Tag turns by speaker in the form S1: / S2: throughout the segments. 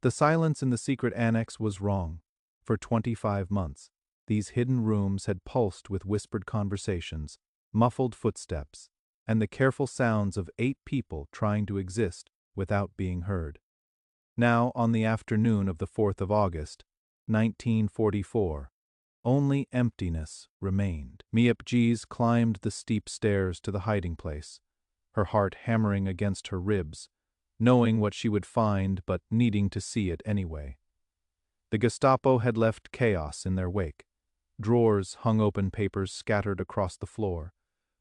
S1: The silence in the secret annex was wrong. For 25 months, these hidden rooms had pulsed with whispered conversations, muffled footsteps, and the careful sounds of 8 people trying to exist without being heard. Now, on the afternoon of the 4th of August, 1944, only emptiness remained. Miep Gies climbed the steep stairs to the hiding place, her heart hammering against her ribs, knowing what she would find but needing to see it anyway. The Gestapo had left chaos in their wake. Drawers hung open, papers scattered across the floor,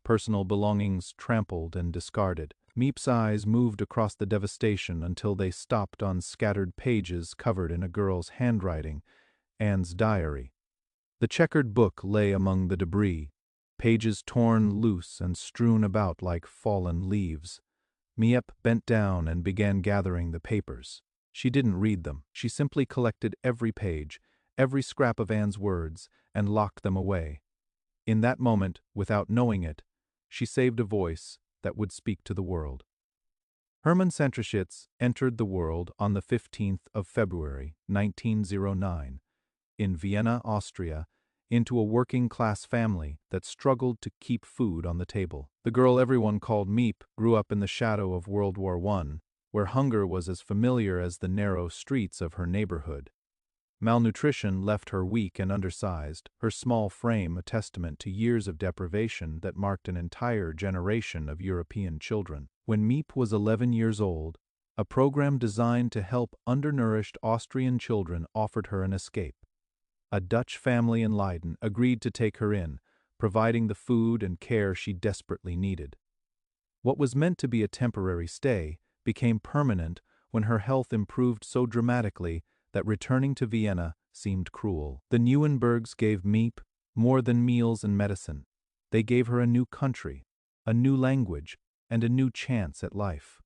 S1: personal belongings trampled and discarded. Miep's eyes moved across the devastation until they stopped on scattered pages covered in a girl's handwriting, Anne's diary. The checkered book lay among the debris, pages torn loose and strewn about like fallen leaves. Miep bent down and began gathering the papers. She didn't read them. She simply collected every page, every scrap of Anne's words, and locked them away. In that moment, without knowing it, she saved a voice that would speak to the world. Hermann Santruschitz entered the world on the 15th of February, 1909, in Vienna, Austria, into a working-class family that struggled to keep food on the table. The girl everyone called Miep grew up in the shadow of World War I, where hunger was as familiar as the narrow streets of her neighborhood. Malnutrition left her weak and undersized, her small frame a testament to years of deprivation that marked an entire generation of European children. When Miep was 11 years old, a program designed to help undernourished Austrian children offered her an escape. A Dutch family in Leiden agreed to take her in, providing the food and care she desperately needed. What was meant to be a temporary stay became permanent when her health improved so dramatically that returning to Vienna seemed cruel. The Neuenbergs gave Miep more than meals and medicine. They gave her a new country, a new language, and a new chance at life.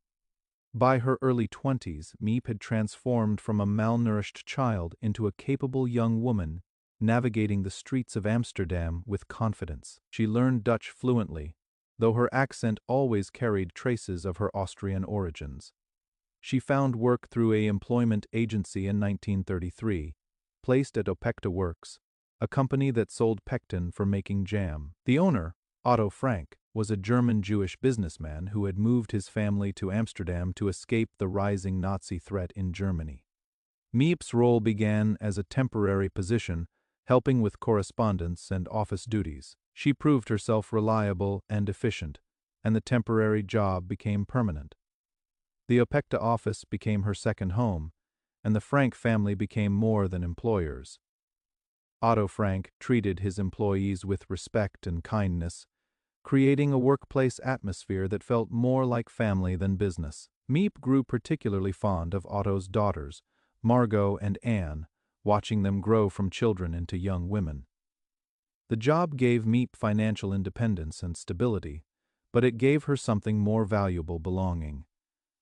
S1: By her early 20s, Miep had transformed from a malnourished child into a capable young woman, navigating the streets of Amsterdam with confidence. She learned Dutch fluently, though her accent always carried traces of her Austrian origins. She found work through an employment agency in 1933, placed at Opekta Works, a company that sold pectin for making jam. The owner, Otto Frank, was a German Jewish businessman who had moved his family to Amsterdam to escape the rising Nazi threat in Germany. Miep's role began as a temporary position, helping with correspondence and office duties. She proved herself reliable and efficient, and the temporary job became permanent. The Opekta office became her second home, and the Frank family became more than employers. Otto Frank treated his employees with respect and kindness, creating a workplace atmosphere that felt more like family than business. Miep grew particularly fond of Otto's daughters, Margot and Anne, watching them grow from children into young women. The job gave Miep financial independence and stability, but it gave her something more valuable: belonging.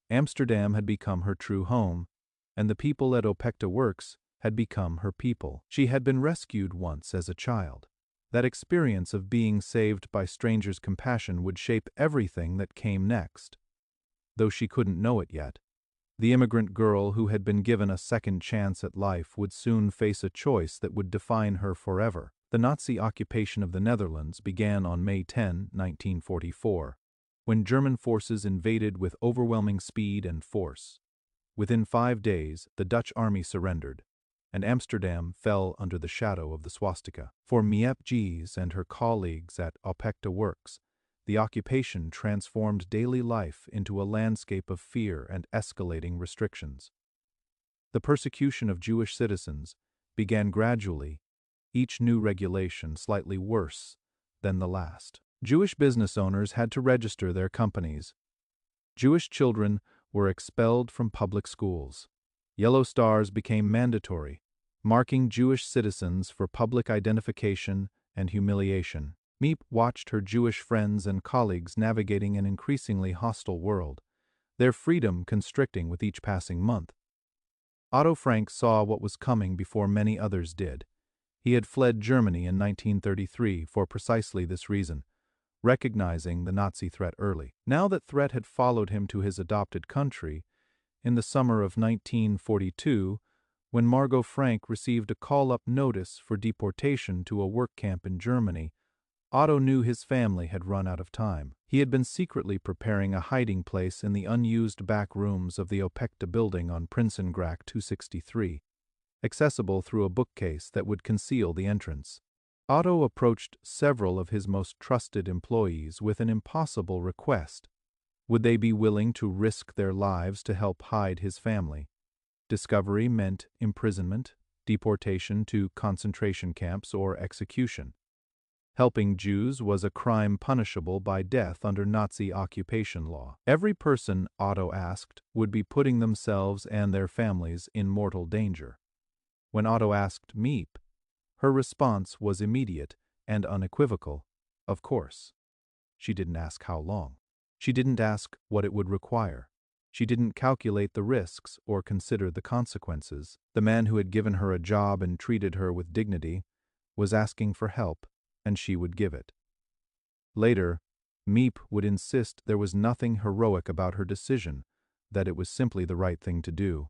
S1: Amsterdam had become her true home, and the people at Opekta Works had become her people. She had been rescued once as a child. That experience of being saved by strangers' compassion would shape everything that came next. Though she couldn't know it yet, the immigrant girl who had been given a second chance at life would soon face a choice that would define her forever. The Nazi occupation of the Netherlands began on May 10, 1944. When German forces invaded with overwhelming speed and force. Within 5 days, the Dutch army surrendered, and Amsterdam fell under the shadow of the swastika. For Miep Gies and her colleagues at Opekta Works, the occupation transformed daily life into a landscape of fear and escalating restrictions. The persecution of Jewish citizens began gradually, each new regulation slightly worse than the last. Jewish business owners had to register their companies. Jewish children were expelled from public schools. Yellow stars became mandatory, marking Jewish citizens for public identification and humiliation. Miep watched her Jewish friends and colleagues navigating an increasingly hostile world, their freedom constricting with each passing month. Otto Frank saw what was coming before many others did. He had fled Germany in 1933 for precisely this reason, recognizing the Nazi threat early. Now that threat had followed him to his adopted country, in the summer of 1942, when Margot Frank received a call-up notice for deportation to a work camp in Germany, Otto knew his family had run out of time. He had been secretly preparing a hiding place in the unused back rooms of the Opekta building on Prinsengracht 263, accessible through a bookcase that would conceal the entrance. Otto approached several of his most trusted employees with an impossible request. Would they be willing to risk their lives to help hide his family? Discovery meant imprisonment, deportation to concentration camps, or execution. Helping Jews was a crime punishable by death under Nazi occupation law. Every person, Otto asked, would be putting themselves and their families in mortal danger. When Otto asked Miep, her response was immediate and unequivocal: of course. She didn't ask how long. She didn't ask what it would require. She didn't calculate the risks or consider the consequences. The man who had given her a job and treated her with dignity was asking for help, and she would give it. Later, Miep would insist there was nothing heroic about her decision, that it was simply the right thing to do.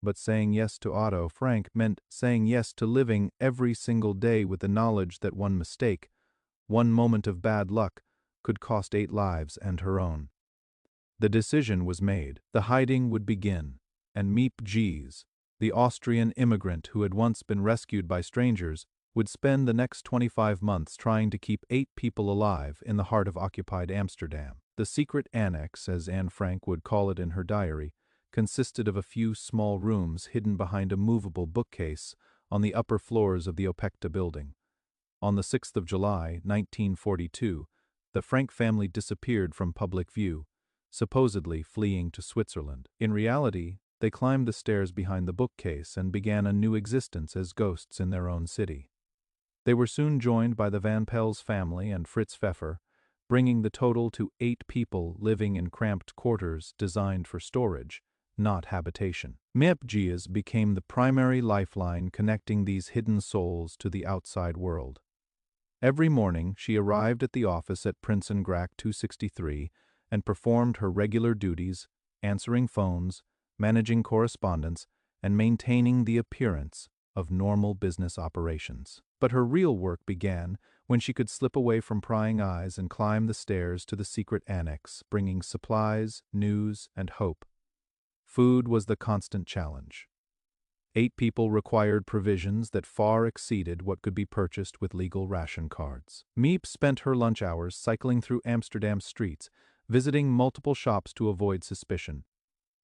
S1: But saying yes to Otto Frank meant saying yes to living every single day with the knowledge that one mistake, one moment of bad luck, could cost 8 lives and her own. The decision was made. The hiding would begin, and Miep Gies, the Austrian immigrant who had once been rescued by strangers, would spend the next 25 months trying to keep 8 people alive in the heart of occupied Amsterdam. The Secret Annex, as Anne Frank would call it in her diary, consisted of a few small rooms hidden behind a movable bookcase on the upper floors of the Opekta building. On the 6th of July, 1942, the Frank family disappeared from public view, supposedly fleeing to Switzerland. In reality, they climbed the stairs behind the bookcase and began a new existence as ghosts in their own city. They were soon joined by the Van Pels family and Fritz Pfeffer, bringing the total to 8 people living in cramped quarters designed for storage, not habitation. Miep Gies became the primary lifeline connecting these hidden souls to the outside world. Every morning she arrived at the office at Prinsengracht 263 and performed her regular duties, answering phones, managing correspondence, and maintaining the appearance of normal business operations. But her real work began when she could slip away from prying eyes and climb the stairs to the Secret Annex, bringing supplies, news, and hope. Food was the constant challenge. 8 people required provisions that far exceeded what could be purchased with legal ration cards. Miep spent her lunch hours cycling through Amsterdam streets, visiting multiple shops to avoid suspicion,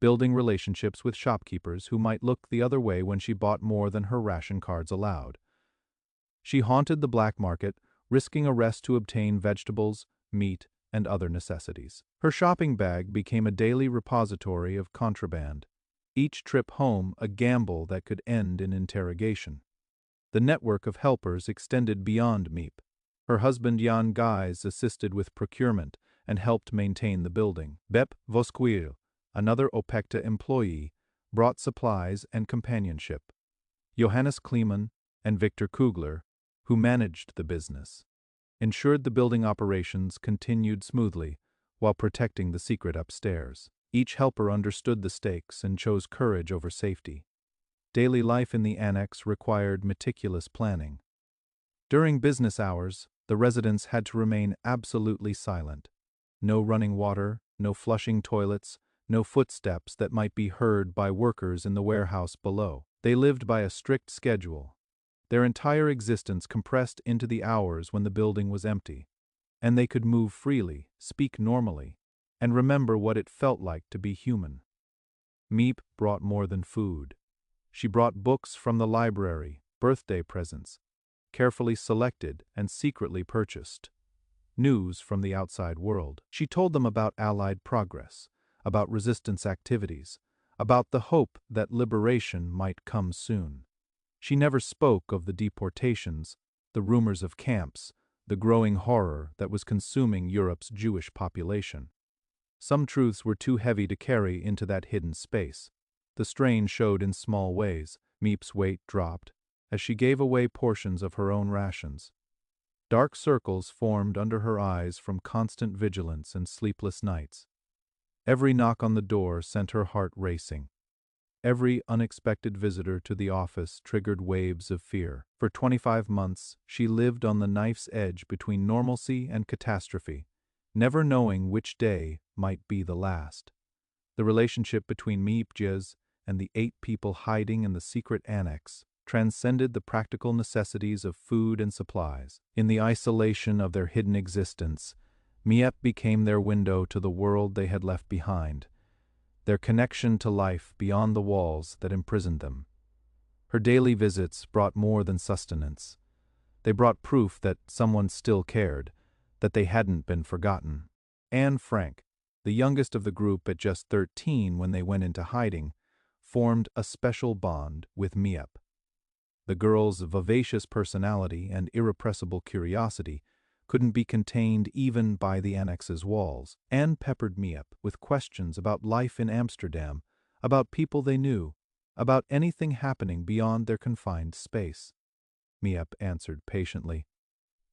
S1: building relationships with shopkeepers who might look the other way when she bought more than her ration cards allowed. She haunted the black market, risking arrest to obtain vegetables, meat, and other necessities. Her shopping bag became a daily repository of contraband, each trip home a gamble that could end in interrogation. The network of helpers extended beyond Miep. Her husband Jan Gies assisted with procurement and helped maintain the building. Bep Voskuijl, another Opekta employee, brought supplies and companionship. Johannes Kleiman and Victor Kugler, who managed the business, ensured the building operations continued smoothly while protecting the secret upstairs. Each helper understood the stakes and chose courage over safety. Daily life in the annex required meticulous planning. During business hours, the residents had to remain absolutely silent. No running water, no flushing toilets, no footsteps that might be heard by workers in the warehouse below. They lived by a strict schedule, their entire existence compressed into the hours when the building was empty, and they could move freely, speak normally, and remember what it felt like to be human. Miep brought more than food. She brought books from the library, birthday presents, carefully selected and secretly purchased, news from the outside world. She told them about Allied progress, about resistance activities, about the hope that liberation might come soon. She never spoke of the deportations, the rumors of camps, the growing horror that was consuming Europe's Jewish population. Some truths were too heavy to carry into that hidden space. The strain showed in small ways. Miep's weight dropped as she gave away portions of her own rations. Dark circles formed under her eyes from constant vigilance and sleepless nights. Every knock on the door sent her heart racing. Every unexpected visitor to the office triggered waves of fear. For 25 months, she lived on the knife's edge between normalcy and catastrophe, never knowing which day might be the last. The relationship between Miep Gies and the 8 people hiding in the secret annex transcended the practical necessities of food and supplies. In the isolation of their hidden existence, Miep became their window to the world they had left behind, their connection to life beyond the walls that imprisoned them. Her daily visits brought more than sustenance. They brought proof that someone still cared, that they hadn't been forgotten. Anne Frank, the youngest of the group at just 13 when they went into hiding, formed a special bond with Miep. The girl's vivacious personality and irrepressible curiosity couldn't be contained even by the annex's walls. Anne peppered Miep with questions about life in Amsterdam, about people they knew, about anything happening beyond their confined space. Miep answered patiently,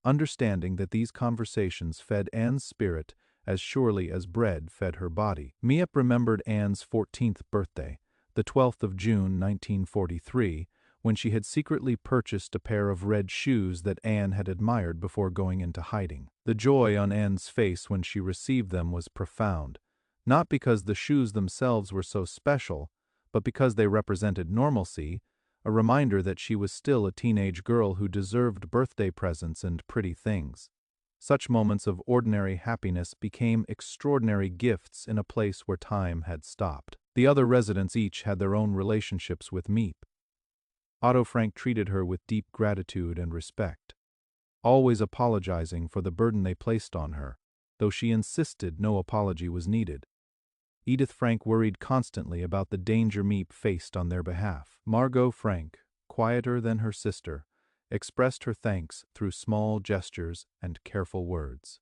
S1: understanding that these conversations fed Anne's spirit as surely as bread fed her body. Miep remembered Anne's 14th birthday, the 12th of June 1943, when she had secretly purchased a pair of red shoes that Anne had admired before going into hiding. The joy on Anne's face when she received them was profound, not because the shoes themselves were so special, but because they represented normalcy, a reminder that she was still a teenage girl who deserved birthday presents and pretty things. Such moments of ordinary happiness became extraordinary gifts in a place where time had stopped. The other residents each had their own relationships with Miep. Otto Frank treated her with deep gratitude and respect, always apologizing for the burden they placed on her, though she insisted no apology was needed. Edith Frank worried constantly about the danger Miep faced on their behalf. Margot Frank, quieter than her sister, expressed her thanks through small gestures and careful words.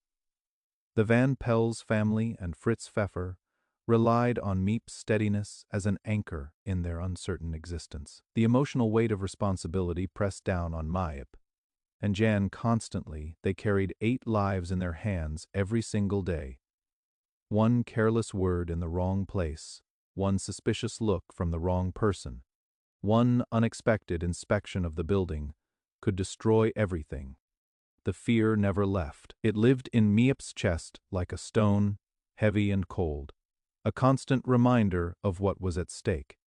S1: The Van Pels family and Fritz Pfeffer relied on Miep's steadiness as an anchor in their uncertain existence. The emotional weight of responsibility pressed down on Miep and Jan constantly. They carried 8 lives in their hands every single day. One careless word in the wrong place, one suspicious look from the wrong person, one unexpected inspection of the building could destroy everything. The fear never left. It lived in Miep's chest like a stone, heavy and cold, a constant reminder of what was at stake.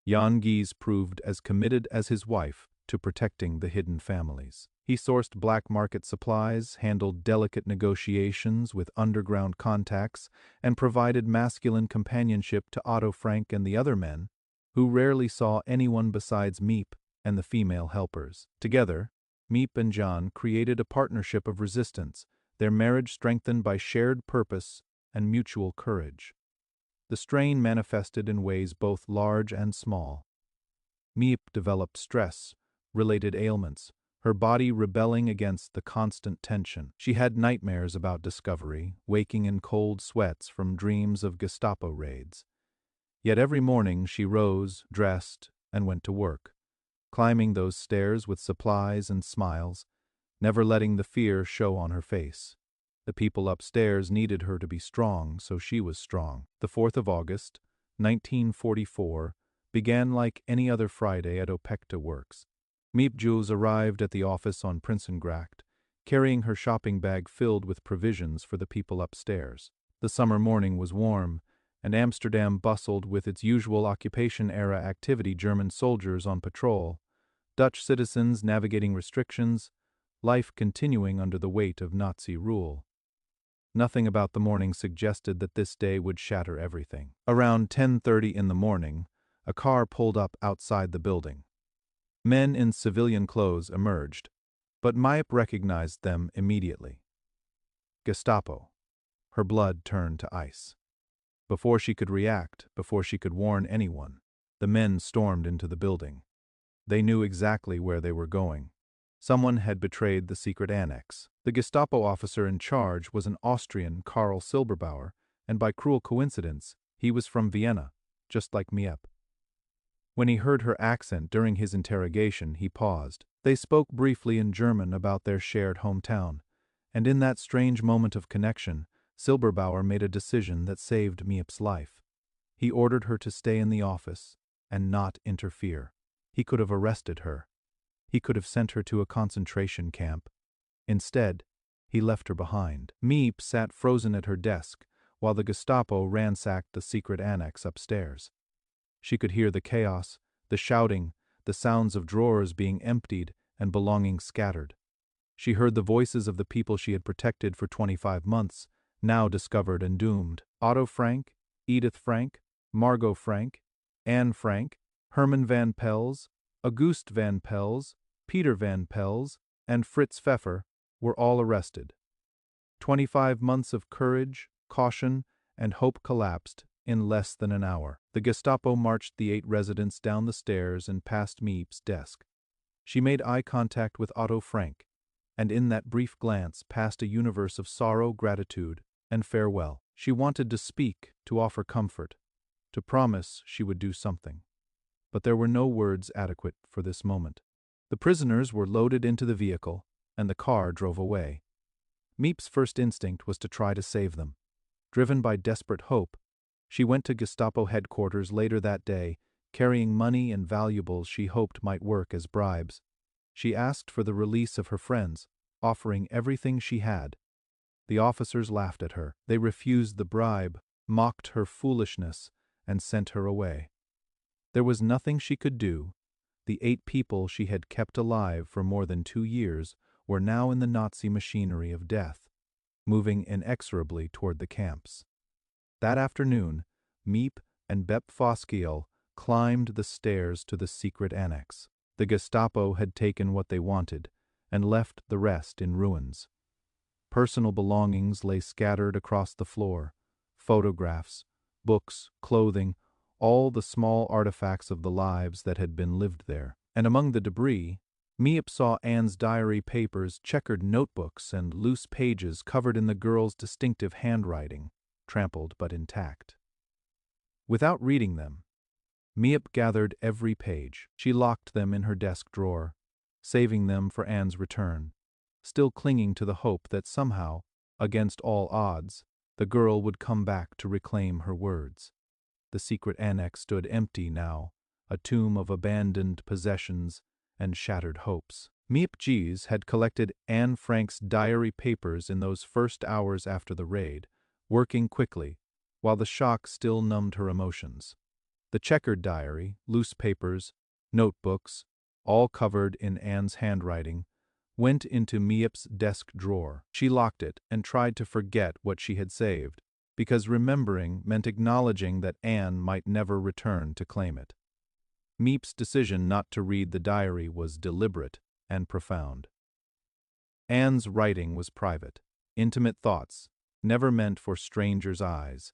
S1: Jan Gies proved as committed as his wife to protecting the hidden families. He sourced black market supplies, handled delicate negotiations with underground contacts, and provided masculine companionship to Otto Frank and the other men, who rarely saw anyone besides Miep and the female helpers. Together, Miep and Jan created a partnership of resistance, their marriage strengthened by shared purpose and mutual courage. The strain manifested in ways both large and small. Miep developed stress-related ailments, her body rebelling against the constant tension. She had nightmares about discovery, waking in cold sweats from dreams of Gestapo raids. Yet every morning she rose, dressed, and went to work, climbing those stairs with supplies and smiles, never letting the fear show on her face. The people upstairs needed her to be strong, so she was strong. The 4th of August, 1944, began like any other Friday at Opekta Works. Miep Gies arrived at the office on Prinsengracht, carrying her shopping bag filled with provisions for the people upstairs. The summer morning was warm, and Amsterdam bustled with its usual occupation-era activity: German soldiers on patrol, Dutch citizens navigating restrictions, life continuing under the weight of Nazi rule. Nothing about the morning suggested that this day would shatter everything. Around 10:30 in the morning, a car pulled up outside the building. Men in civilian clothes emerged, but Miep recognized them immediately. Gestapo. Her blood turned to ice. Before she could react, before she could warn anyone, the men stormed into the building. They knew exactly where they were going. Someone had betrayed the secret annex. The Gestapo officer in charge was an Austrian, Karl Silberbauer, and by cruel coincidence, he was from Vienna, just like Miep. When he heard her accent during his interrogation, he paused. They spoke briefly in German about their shared hometown, and in that strange moment of connection, Silberbauer made a decision that saved Miep's life. He ordered her to stay in the office and not interfere. He could have arrested her. He could have sent her to a concentration camp. Instead, he left her behind. Miep sat frozen at her desk while the Gestapo ransacked the secret annex upstairs. She could hear the chaos, the shouting, the sounds of drawers being emptied and belongings scattered. She heard the voices of the people she had protected for 25 months, now discovered and doomed. Otto Frank, Edith Frank, Margot Frank, Anne Frank, Herman van Pels, August van Pels, Peter van Pels, and Fritz Pfeffer were all arrested. 25 months of courage, caution, and hope collapsed in less than an hour. The Gestapo marched the 8 residents down the stairs and past Miep's desk. She made eye contact with Otto Frank, and in that brief glance passed a universe of sorrow, gratitude, and farewell. She wanted to speak, to offer comfort, to promise she would do something. But there were no words adequate for this moment. The prisoners were loaded into the vehicle, and the car drove away. Miep's first instinct was to try to save them. Driven by desperate hope, she went to Gestapo headquarters later that day, carrying money and valuables she hoped might work as bribes. She asked for the release of her friends, offering everything she had. The officers laughed at her. They refused the bribe, mocked her foolishness, and sent her away. There was nothing she could do. The 8 people she had kept alive for more than 2 years were now in the Nazi machinery of death, moving inexorably toward the camps. That afternoon, Miep and Bep Voskuijl climbed the stairs to the secret annex. The Gestapo had taken what they wanted and left the rest in ruins. Personal belongings lay scattered across the floor: photographs, books, clothing, all the small artifacts of the lives that had been lived there. And among the debris, Miep saw Anne's diary papers, checkered notebooks, and loose pages covered in the girl's distinctive handwriting, trampled but intact. Without reading them, Miep gathered every page. She locked them in her desk drawer, saving them for Anne's return, still clinging to the hope that somehow, against all odds, the girl would come back to reclaim her words. The secret annex stood empty now, a tomb of abandoned possessions and shattered hopes. Miep Gies had collected Anne Frank's diary papers in those first hours after the raid, working quickly, while the shock still numbed her emotions. The checkered diary, loose papers, notebooks, all covered in Anne's handwriting, went into Miep's desk drawer. She locked it and tried to forget what she had saved, because remembering meant acknowledging that Anne might never return to claim it. Miep's decision not to read the diary was deliberate and profound. Anne's writing was private, intimate thoughts, never meant for strangers' eyes.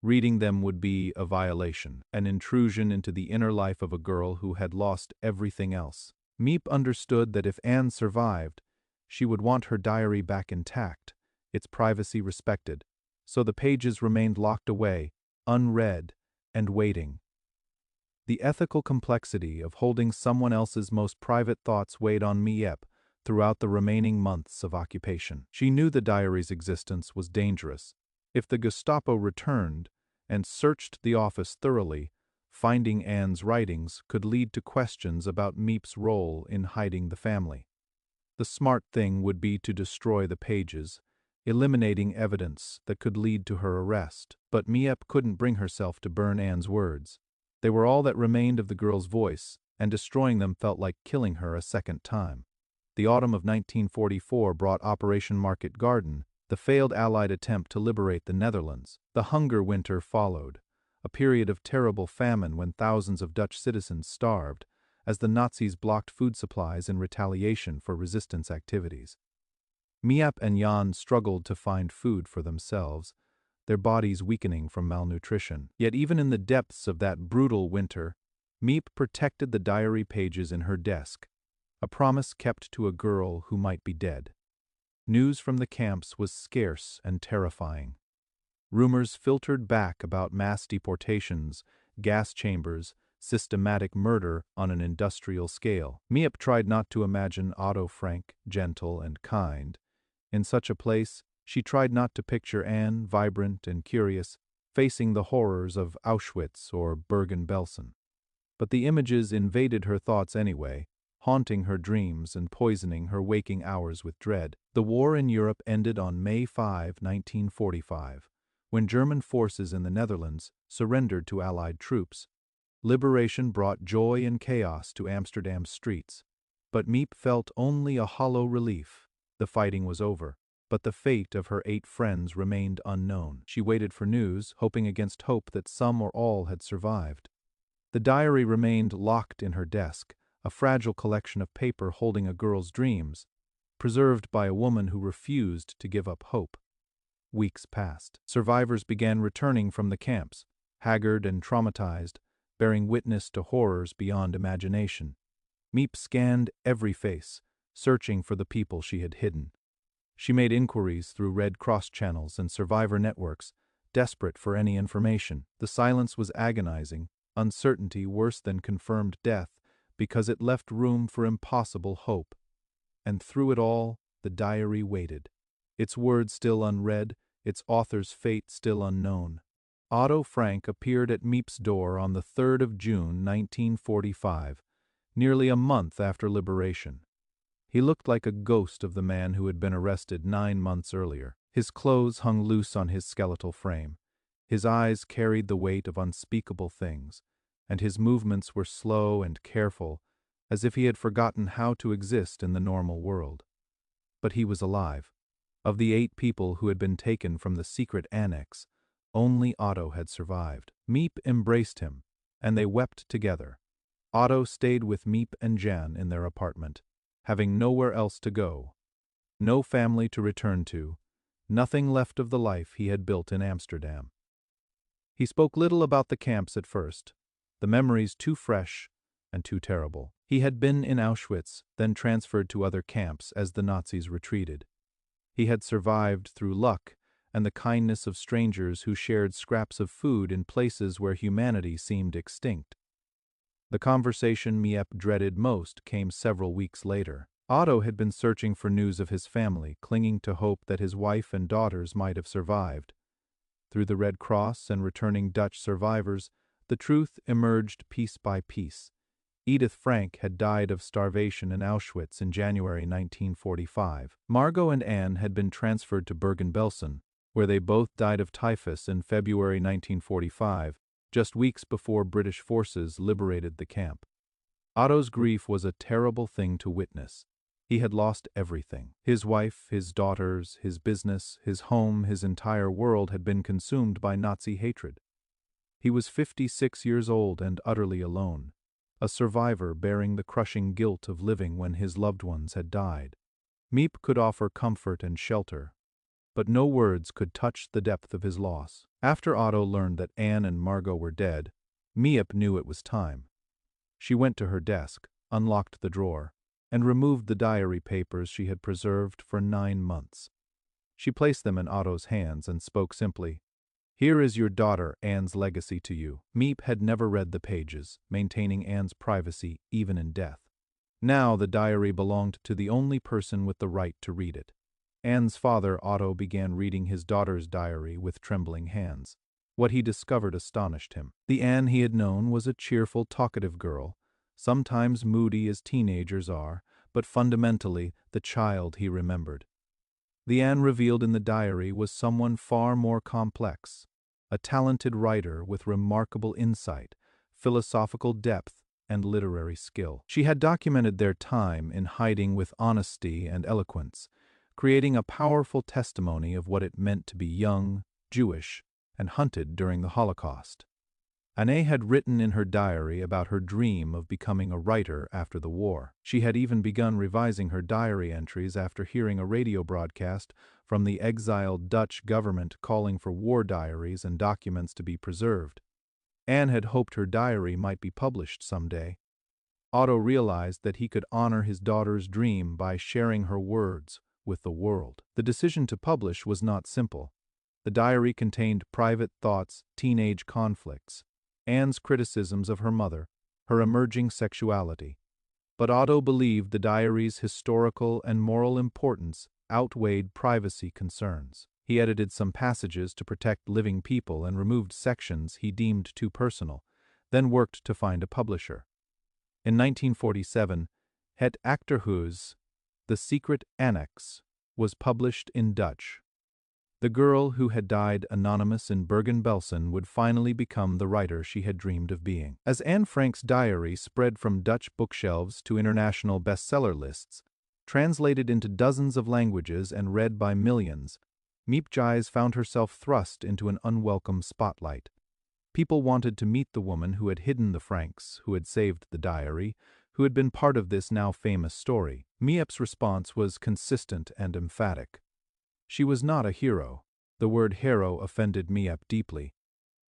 S1: Reading them would be a violation, an intrusion into the inner life of a girl who had lost everything else. Miep understood that if Anne survived, she would want her diary back intact, its privacy respected, so the pages remained locked away, unread, and waiting. The ethical complexity of holding someone else's most private thoughts weighed on Miep throughout the remaining months of occupation. She knew the diary's existence was dangerous. If the Gestapo returned and searched the office thoroughly, finding Anne's writings could lead to questions about Miep's role in hiding the family. The smart thing would be to destroy the pages, eliminating evidence that could lead to her arrest. But Miep couldn't bring herself to burn Anne's words. They were all that remained of the girl's voice, and destroying them felt like killing her a second time. The autumn of 1944 brought Operation Market Garden, the failed Allied attempt to liberate the Netherlands. The hunger winter followed, a period of terrible famine when thousands of Dutch citizens starved, as the Nazis blocked food supplies in retaliation for resistance activities. Miep and Jan struggled to find food for themselves, their bodies weakening from malnutrition. Yet even in the depths of that brutal winter, Miep protected the diary pages in her desk, a promise kept to a girl who might be dead. News from the camps was scarce and terrifying. Rumors filtered back about mass deportations, gas chambers, systematic murder on an industrial scale. Miep tried not to imagine Otto Frank, gentle and kind. In such a place, She tried not to picture Anne, vibrant and curious, facing the horrors of Auschwitz or Bergen-Belsen. But the images invaded her thoughts anyway, haunting her dreams and poisoning her waking hours with dread. The war in Europe ended on May 5, 1945, when German forces in the Netherlands surrendered to Allied troops. Liberation brought joy and chaos to Amsterdam's streets. But Miep felt only a hollow relief. The fighting was over, but the fate of her 8 friends remained unknown. She waited for news, hoping against hope that some or all had survived. The diary remained locked in her desk, a fragile collection of paper holding a girl's dreams, preserved by a woman who refused to give up hope. Weeks passed. Survivors began returning from the camps, haggard and traumatized, bearing witness to horrors beyond imagination. Miep scanned every face, searching for the people she had hidden. She made inquiries through Red Cross channels and survivor networks, desperate for any information. The silence was agonizing, uncertainty worse than confirmed death, because it left room for impossible hope. And through it all, the diary waited, its words still unread, its author's fate still unknown. Otto Frank appeared at Miep's door on the 3rd of June, 1945, nearly a month after liberation. He looked like a ghost of the man who had been arrested 9 months earlier. His clothes hung loose on his skeletal frame. His eyes carried the weight of unspeakable things, and his movements were slow and careful, as if he had forgotten how to exist in the normal world. But he was alive. Of the 8 people who had been taken from the Secret Annex, only Otto had survived. Miep embraced him, and they wept together. Otto stayed with Miep and Jan in their apartment, having nowhere else to go, no family to return to, nothing left of the life he had built in Amsterdam. He spoke little about the camps at first, the memories too fresh and too terrible. He had been in Auschwitz, then transferred to other camps as the Nazis retreated. He had survived through luck and the kindness of strangers who shared scraps of food in places where humanity seemed extinct. The conversation Miep dreaded most came several weeks later. Otto had been searching for news of his family, clinging to hope that his wife and daughters might have survived. Through the Red Cross and returning Dutch survivors, the truth emerged piece by piece. Edith Frank had died of starvation in Auschwitz in January 1945. Margot and Anne had been transferred to Bergen-Belsen, where they both died of typhus in February 1945, just weeks before British forces liberated the camp. Otto's grief was a terrible thing to witness. He had lost everything. His wife, his daughters, his business, his home, his entire world had been consumed by Nazi hatred. He was 56 years old and utterly alone, a survivor bearing the crushing guilt of living when his loved ones had died. Miep could offer comfort and shelter, but no words could touch the depth of his loss. After Otto learned that Anne and Margot were dead, Miep knew it was time. She went to her desk, unlocked the drawer, and removed the diary papers she had preserved for 9 months. She placed them in Otto's hands and spoke simply, "Here is your daughter Anne's legacy to you." Miep had never read the pages, maintaining Anne's privacy even in death. Now the diary belonged to the only person with the right to read it. Anne's father, Otto, began reading his daughter's diary with trembling hands. What he discovered astonished him. The Anne he had known was a cheerful, talkative girl, sometimes moody as teenagers are, but fundamentally the child he remembered. The Anne revealed in the diary was someone far more complex, a talented writer with remarkable insight, philosophical depth, and literary skill. She had documented their time in hiding with honesty and eloquence, creating a powerful testimony of what it meant to be young, Jewish, and hunted during the Holocaust. Anne had written in her diary about her dream of becoming a writer after the war. She had even begun revising her diary entries after hearing a radio broadcast from the exiled Dutch government calling for war diaries and documents to be preserved. Anne had hoped her diary might be published someday. Otto realized that he could honor his daughter's dream by sharing her words with the world. The decision to publish was not simple. The diary contained private thoughts, teenage conflicts, Anne's criticisms of her mother, her emerging sexuality. But Otto believed the diary's historical and moral importance outweighed privacy concerns. He edited some passages to protect living people and removed sections he deemed too personal, then worked to find a publisher. In 1947, Het Achterhuis, The Secret Annex, was published in Dutch. The girl who had died anonymous in Bergen-Belsen would finally become the writer she had dreamed of being. As Anne Frank's diary spread from Dutch bookshelves to international bestseller lists, translated into dozens of languages and read by millions, Miep Gies found herself thrust into an unwelcome spotlight. People wanted to meet the woman who had hidden the Franks, who had saved the diary, who had been part of this now famous story. Miep's response was consistent and emphatic. She was not a hero. The word hero offended Miep deeply.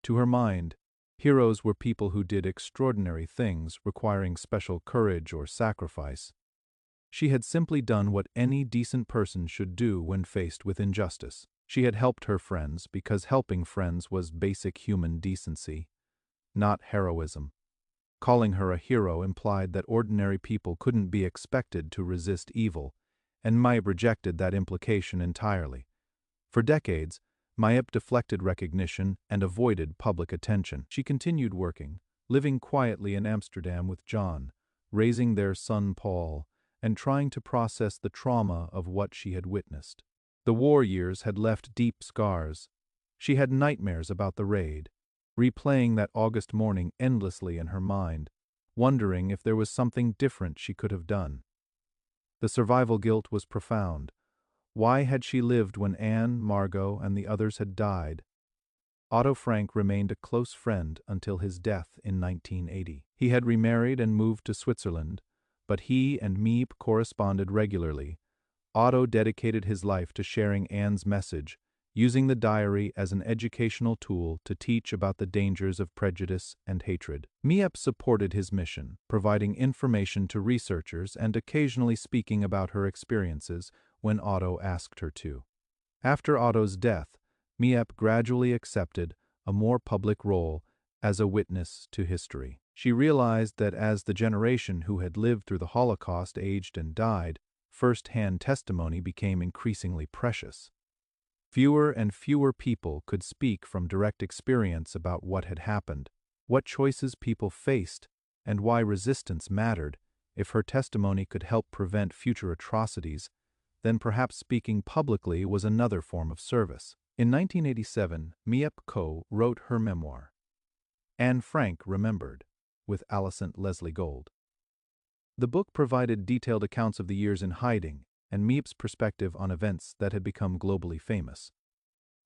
S1: To her mind, heroes were people who did extraordinary things requiring special courage or sacrifice. She had simply done what any decent person should do when faced with injustice. She had helped her friends because helping friends was basic human decency, not heroism. Calling her a hero implied that ordinary people couldn't be expected to resist evil, and Miep rejected that implication entirely. For decades, Miep deflected recognition and avoided public attention. She continued working, living quietly in Amsterdam with John, raising their son Paul, and trying to process the trauma of what she had witnessed. The war years had left deep scars. She had nightmares about the raid, replaying that August morning endlessly in her mind, wondering if there was something different she could have done. The survival guilt was profound. Why had she lived when Anne, Margot, and the others had died? Otto Frank remained a close friend until his death in 1980. He had remarried and moved to Switzerland, but he and Miep corresponded regularly. Otto dedicated his life to sharing Anne's message, using the diary as an educational tool to teach about the dangers of prejudice and hatred. Miep supported his mission, providing information to researchers and occasionally speaking about her experiences when Otto asked her to. After Otto's death, Miep gradually accepted a more public role as a witness to history. She realized that as the generation who had lived through the Holocaust aged and died, first-hand testimony became increasingly precious. Fewer and fewer people could speak from direct experience about what had happened, what choices people faced, and why resistance mattered. If her testimony could help prevent future atrocities, then perhaps speaking publicly was another form of service. In 1987, Miep co-wrote her memoir, Anne Frank Remembered, with Alicent Leslie Gold. The book provided detailed accounts of the years in hiding and Miep's perspective on events that had become globally famous.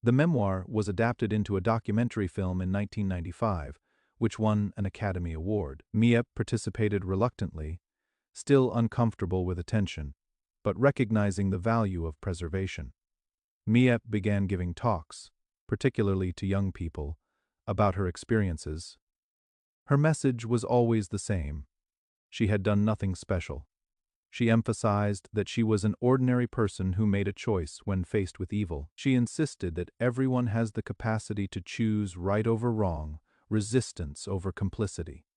S1: The memoir was adapted into a documentary film in 1995, which won an Academy Award. Miep participated reluctantly, still uncomfortable with attention, but recognizing the value of preservation. Miep began giving talks, particularly to young people, about her experiences. Her message was always the same. She had done nothing special. She emphasized that she was an ordinary person who made a choice when faced with evil. She insisted that everyone has the capacity to choose right over wrong, resistance over complicity.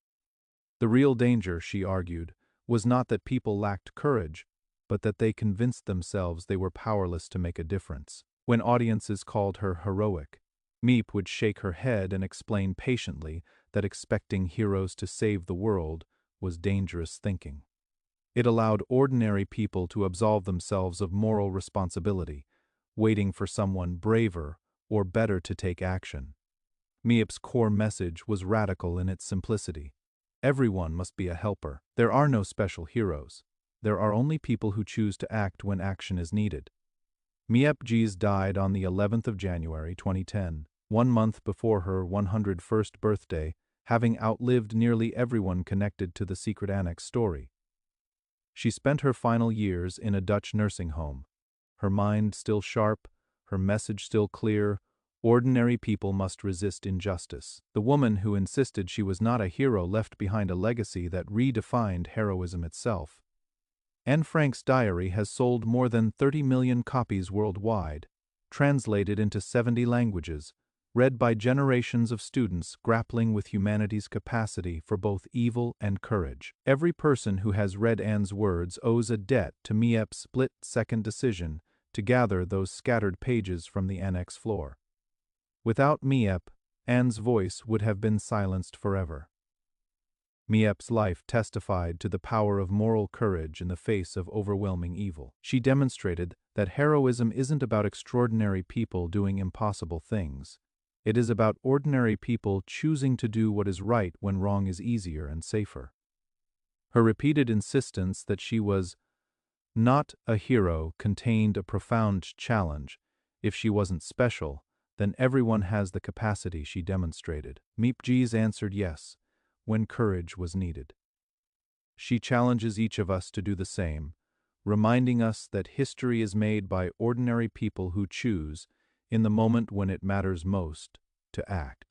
S1: The real danger, she argued, was not that people lacked courage, but that they convinced themselves they were powerless to make a difference. When audiences called her heroic, Miep would shake her head and explain patiently that expecting heroes to save the world was dangerous thinking. It allowed ordinary people to absolve themselves of moral responsibility, waiting for someone braver or better to take action. Miep's core message was radical in its simplicity. Everyone must be a helper. There are no special heroes. There are only people who choose to act when action is needed. Miep Gies died on the 11th of January 2010, 1 month before her 101st birthday, having outlived nearly everyone connected to the Secret Annex story. She spent her final years in a Dutch nursing home. Her mind still sharp, her message still clear. Ordinary people must resist injustice. The woman who insisted she was not a hero left behind a legacy that redefined heroism itself. Anne Frank's diary has sold more than 30 million copies worldwide, translated into 70 languages, read by generations of students grappling with humanity's capacity for both evil and courage. Every person who has read Anne's words owes a debt to Miep's split-second decision to gather those scattered pages from the annex floor. Without Miep, Anne's voice would have been silenced forever. Miep's life testified to the power of moral courage in the face of overwhelming evil. She demonstrated that heroism isn't about extraordinary people doing impossible things. It is about ordinary people choosing to do what is right when wrong is easier and safer. Her repeated insistence that she was not a hero contained a profound challenge. If she wasn't special, then everyone has the capacity she demonstrated. Miep Gies answered yes, when courage was needed. She challenges each of us to do the same, reminding us that history is made by ordinary people who choose, in the moment when it matters most, to act.